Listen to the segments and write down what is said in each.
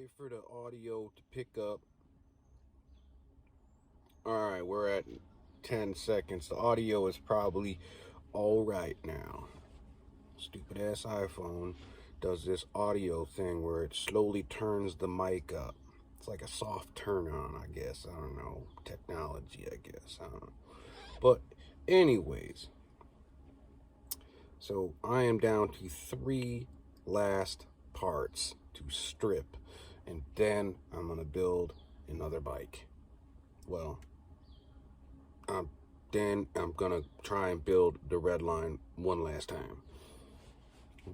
Wait for the audio to pick up. Alright, we're at 10 seconds. The audio is probably alright now. Stupid ass iPhone does this audio thing where it slowly turns the mic up. It's like a soft turn on, I guess. I don't know. Technology, I guess. I don't know. But anyways, so I am down to 3 last parts to strip, and then I'm gonna build another bike. Well, then I'm gonna try and build the red line one last time.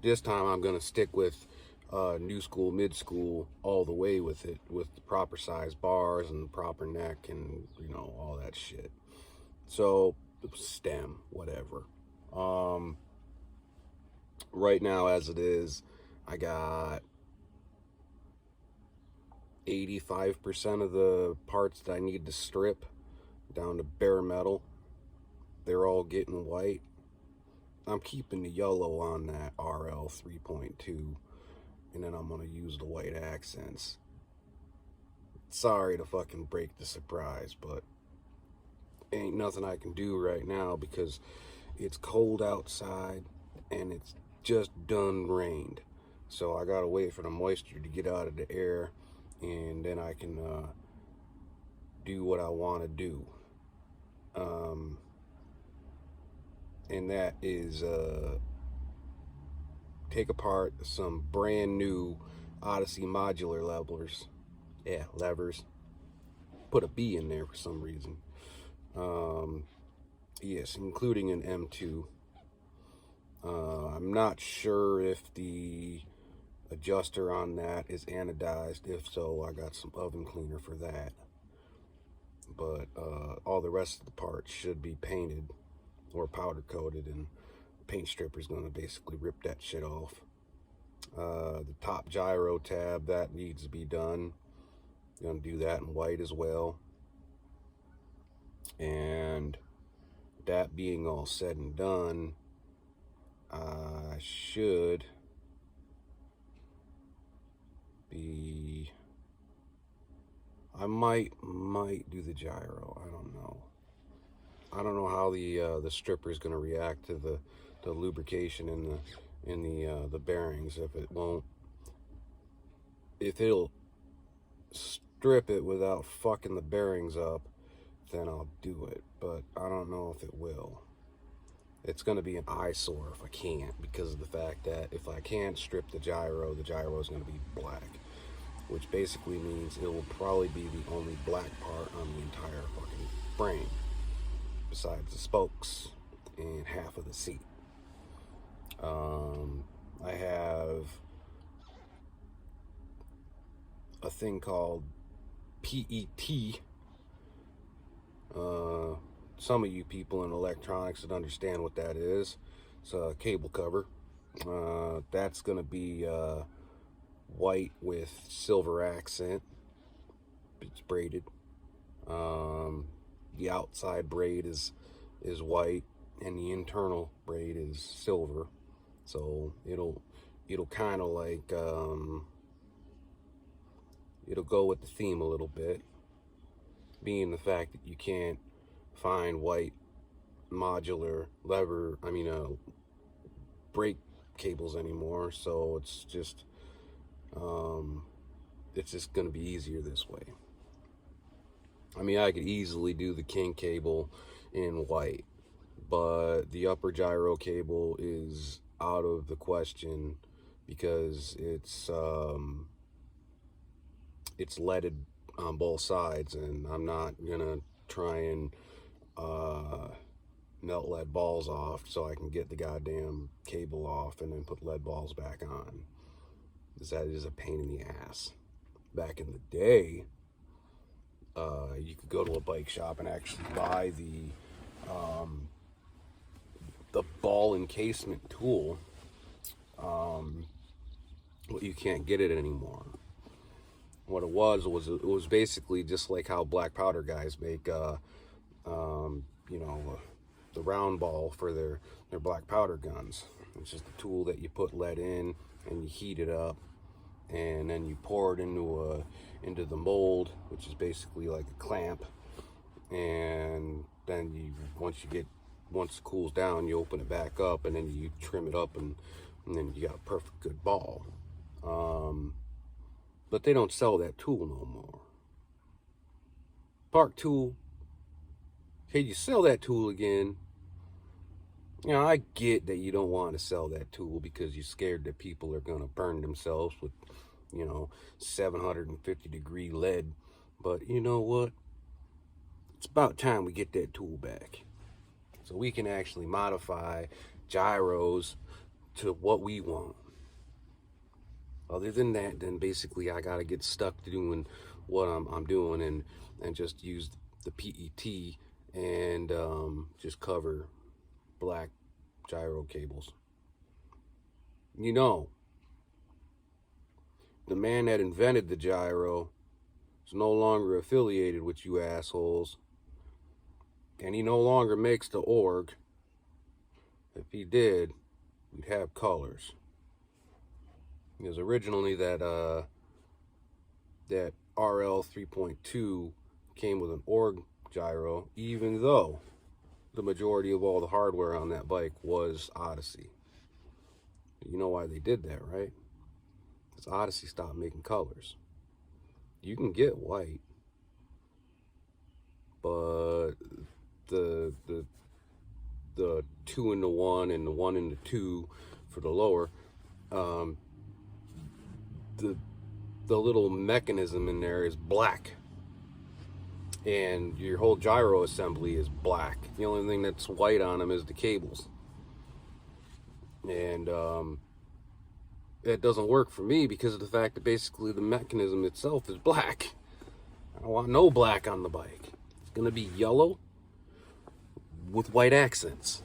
This time I'm gonna stick with new school, mid school, all the way with it, with the proper size bars and the proper neck and, you know, all that shit. So stem, whatever. Right now, as it is, I got 85% of the parts that I need to strip down to bare metal. They're all getting white. I'm keeping the yellow on that RL 3.2, and then I'm gonna use the white accents. Sorry to fucking break the surprise, but ain't nothing I can do right now because it's cold outside and it's just done rained. So I gotta wait for the moisture to get out of the air, and then I can do what I want to do. And that is take apart some brand new Odyssey modular levelers. Yeah, levers. Put a B in there for some reason. Yes, including an M2. I'm not sure if the adjuster on that is anodized. If so, I got some oven cleaner for that. But all the rest of the parts should be painted or powder coated, and the paint stripper is going to basically rip that shit off. The top gyro tab, that needs to be done. I'm going to do that in white as well. And that being all said and done, I should be, I might do the gyro. I don't know. I don't know how the stripper is going to react to the lubrication in the bearings. If it'll strip it without fucking the bearings up, then I'll do it. But I don't know if it will. It's going to be an eyesore if I can't, because of the fact that if I can't strip the gyro is going to be black, which basically means it will probably be the only black part on the entire fucking frame, besides the spokes and half of the seat. I have a thing called PET. Some of you people in electronics that understand what that is. It's a cable cover. That's going to be white with silver accent. It's braided. The outside braid is white, and the internal braid is silver. So it'll kind of like it'll go with the theme a little bit, being the fact that you can't find white modular brake cables anymore. So it's just going to be easier this way. I mean, I could easily do the king cable in white, but the upper gyro cable is out of the because it's leaded on both sides, and I'm not gonna try and melt lead balls off so I can get the goddamn cable off and then put lead balls back on, because that is a pain in the ass. Back in the day, you could go to a bike shop and actually buy the ball encasement tool. But you can't get it anymore. What it was basically just like how black powder guys make the round ball for their black powder guns. It's just a tool that you put lead in and you heat it up, and then you pour it into the mold, which is basically like a clamp. And then once it cools down, you open it back up, and then you trim it up, and then you got a perfect good ball. But they don't sell that tool no more. Park tool, hey, you sell that tool again. You know, I get that you don't want to sell that tool because you're scared that people are going to burn themselves with, 750-degree lead. But you know what? It's about time we get that tool back, so we can actually modify gyros to what we want. Other than that, then basically I gotta get stuck to doing what I'm doing and just use the PET and just cover black gyro cables. The man that invented the gyro is no longer affiliated with you assholes. And he no longer makes the org. If he did, we'd have colors. Because originally that RL 3.2 came with an org gyro, even though the majority of all the hardware on that bike was Odyssey. You know why they did that, right? Because Odyssey stopped making colors. You can get white, but the 2 in the 1 and the 1 in the 2 for the lower, the little mechanism in there is black, and your whole gyro assembly is black. The only thing that's white on them is the cables, and that doesn't work for me because of the fact that basically the mechanism itself is black. I don't want no black on the bike. It's gonna be yellow with white accents.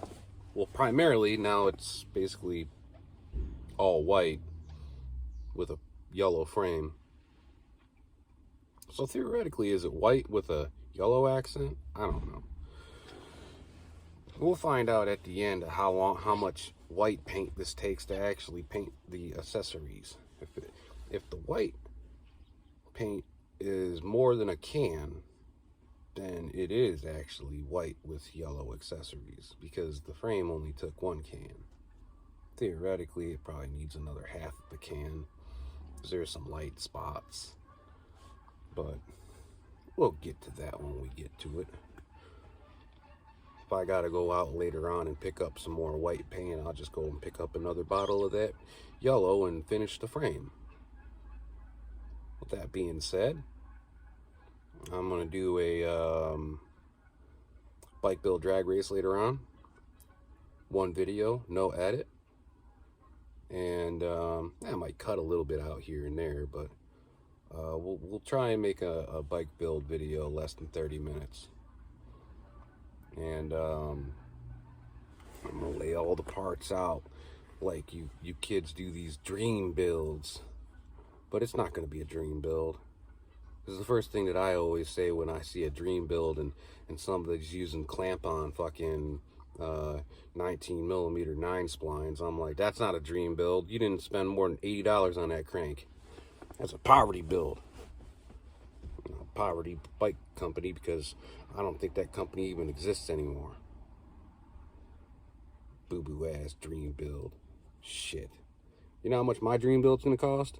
Well, primarily now it's basically all white with a yellow frame. So theoretically, is it white with a yellow accent? I don't know. We'll find out at the end how much white paint this takes to actually paint the accessories. If the white paint is more than a can, then it is actually white with yellow accessories, because the frame only took 1 can. Theoretically, it probably needs another half of the can, because there's some light spots. But we'll get to that when we get to it. If I gotta go out later on and pick up some more white paint, I'll just go and pick up another bottle of that yellow and finish the frame. With that being said, I'm gonna do a bike build drag race later on. 1 video, no edit. And I might cut a little bit out here and there, but we'll try and make a bike build video less than 30 minutes. And I'm gonna lay all the parts out like you kids do these dream builds. But it's not gonna be a dream build. This is the first thing that I always say when I see a dream build and somebody's using clamp-on fucking 19mm 9 splines. I'm like, that's not a dream build. You didn't spend more than $80 on that crank. That's a poverty build. Poverty bike company, because I don't think that company even exists anymore. Boo-boo ass dream build. Shit. You know how much my dream build's gonna cost?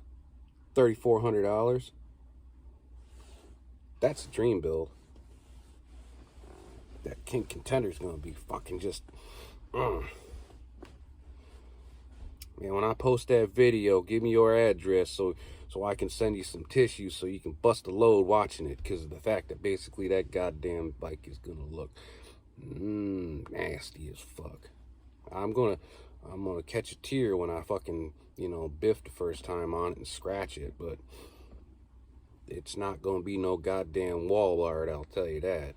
$3,400. That's a dream build. That King Contender's gonna be fucking just Man, when I post that video, give me your address so I can send you some tissue so you can bust a load watching it, because of the fact that basically that goddamn bike is gonna look nasty as fuck. I'm gonna catch a tear when I fucking, biff the first time on it and scratch it, but it's not gonna be no goddamn wall art, I'll tell you that.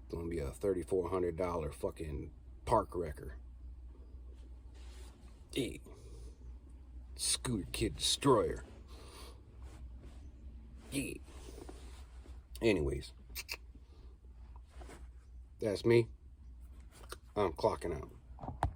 It's gonna be a $3,400 fucking park wrecker. Hey, Scooter Kid Destroyer. Yeah. Anyways, that's me. I'm clocking out.